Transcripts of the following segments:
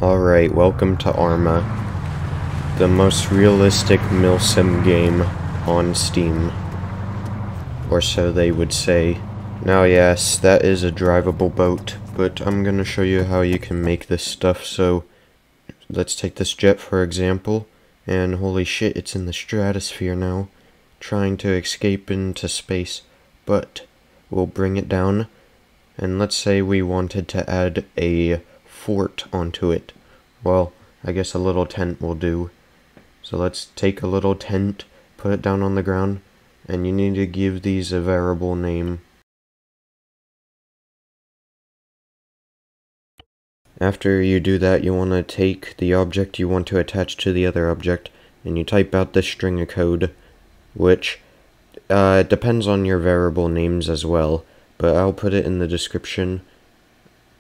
Alright, welcome to Arma, the most realistic milsim game on Steam. Or so they would say. Now yes, that is a drivable boat, but I'm gonna show you how you can make this stuff. So, let's take this jet for example, and holy shit, it's in the stratosphere now, trying to escape into space, but we'll bring it down, and let's say we wanted to add a fort onto it. Well, I guess a little tent will do. So let's take a little tent, put it down on the ground, and you need to give these a variable name. After you do that, you want to take the object you want to attach to the other object, and you type out this string of code, which depends on your variable names as well, but I'll put it in the description.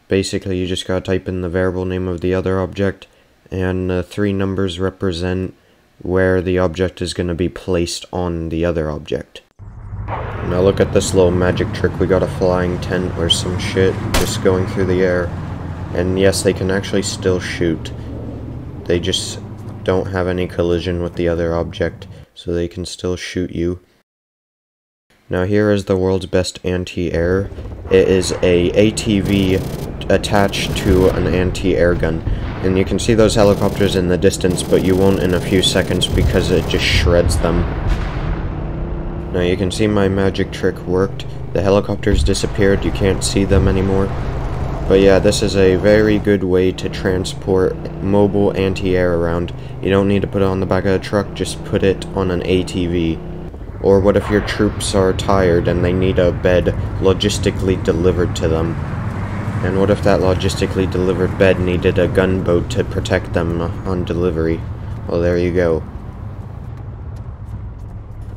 Basically, you just gotta type in the variable name of the other object, and the 3 numbers represent where the object is gonna be placed on the other object. Now look at this little magic trick. We got a flying tent or some shit just going through the air. And yes, they can actually still shoot. They just don't have any collision with the other object, so they can still shoot you. Now here is the world's best anti-air. It is a ATV attached to an anti-air gun. And you can see those helicopters in the distance, but you won't in a few seconds because it just shreds them. Now you can see my magic trick worked. The helicopters disappeared, you can't see them anymore. But yeah, this is a very good way to transport mobile anti-air around. You don't need to put it on the back of a truck, just put it on an ATV. Or what if your troops are tired and they need a bed logistically delivered to them? And what if that logistically delivered bed needed a gunboat to protect them on delivery? Well, there you go.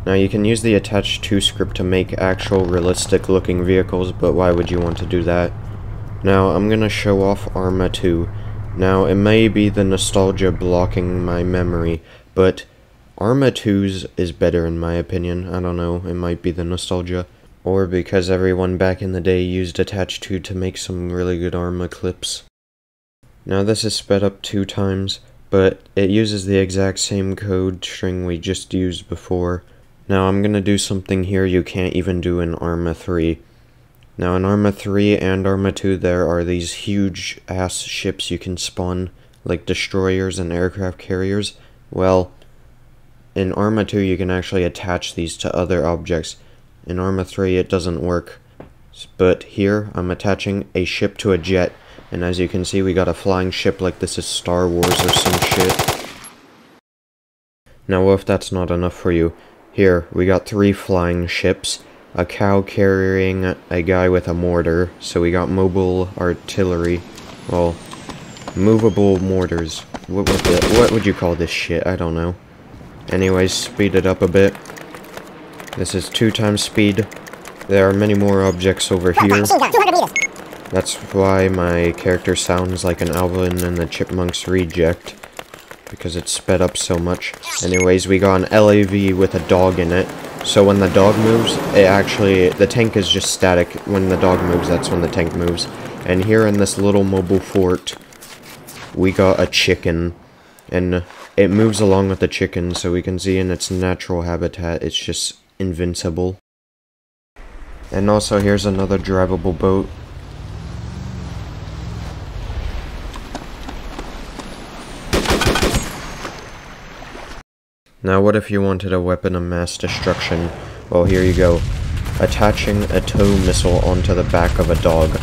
Now you can use the attachTo script to make actual realistic looking vehicles, but why would you want to do that? Now I'm gonna show off Arma 2. Now it may be the nostalgia blocking my memory, but Arma 2's is better in my opinion. I don't know, it might be the nostalgia. Or because everyone back in the day used attachTo to make some really good Arma clips. Now this is sped up 2 times, but it uses the exact same code string we just used before. Now I'm gonna do something here you can't even do in Arma 3. Now in Arma 3 and Arma 2 there are these huge ass ships you can spawn, like destroyers and aircraft carriers. Well, in Arma 2 you can actually attach these to other objects. In Arma 3 it doesn't work. But here I'm attaching a ship to a jet, and as you can see we got a flying ship like this is Star Wars or some shit. Now what if that's not enough for you? Here, we got 3 flying ships, a cow carrying a guy with a mortar, so we got mobile artillery, well, movable mortars. What would you call this shit? I don't know. Anyways, speed it up a bit. This is 2 times speed. There are many more objects over here. That's why my character sounds like an Alvin and the Chipmunks reject, because it's sped up so much. Anyways, we got an LAV with a dog in it, so when the dog moves, the tank is just static. When the dog moves, that's when the tank moves. And here in this little mobile fort, we got a chicken, and it moves along with the chicken, so we can see in its natural habitat, it's just invincible. And also, here's another drivable boat. Now what if you wanted a weapon of mass destruction? Well, here you go. Attaching a tow missile onto the back of a dog.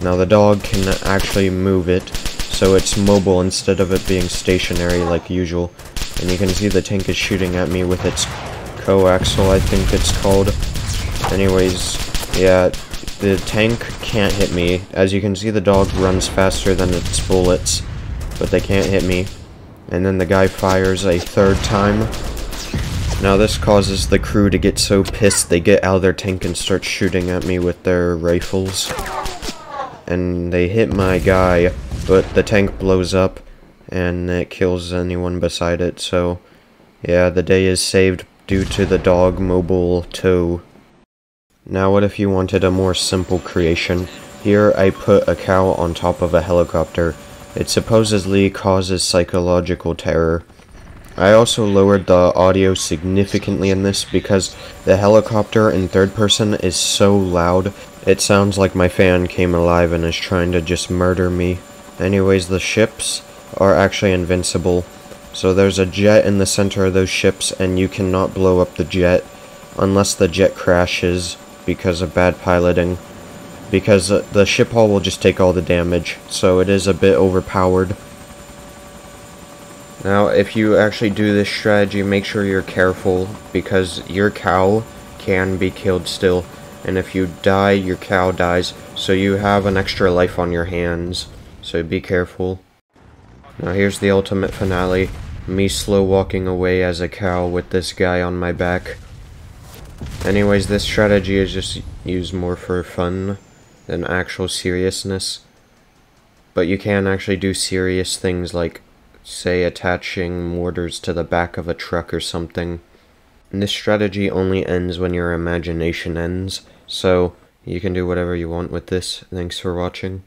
Now the dog can actually move it, so it's mobile instead of it being stationary like usual. And you can see the tank is shooting at me with its coaxial, I think it's called. Anyways, yeah, the tank can't hit me. As you can see, the dog runs faster than its bullets, but they can't hit me. And then the guy fires a 3rd time. Now this causes the crew to get so pissed they get out of their tank and start shooting at me with their rifles. And they hit my guy, but the tank blows up and it kills anyone beside it. So yeah, the day is saved due to the dog mobile tow. Now what if you wanted a more simple creation? Here I put a cow on top of a helicopter. It supposedly causes psychological terror. I also lowered the audio significantly in this because the helicopter in third person is so loud, it sounds like my fan came alive and is trying to just murder me. Anyways, the ships are actually invincible. So there's a jet in the center of those ships, and you cannot blow up the jet unless the jet crashes because of bad piloting. Because the ship hull will just take all the damage, so it is a bit overpowered. Now, if you actually do this strategy, make sure you're careful, because your cow can be killed still. And if you die, your cow dies, so you have an extra life on your hands. So be careful. Now here's the ultimate finale. Me slow walking away as a cow with this guy on my back. Anyways, this strategy is just used more for fun than actual seriousness. But you can actually do serious things like, say, attaching mortars to the back of a truck or something. And this strategy only ends when your imagination ends, so you can do whatever you want with this. Thanks for watching.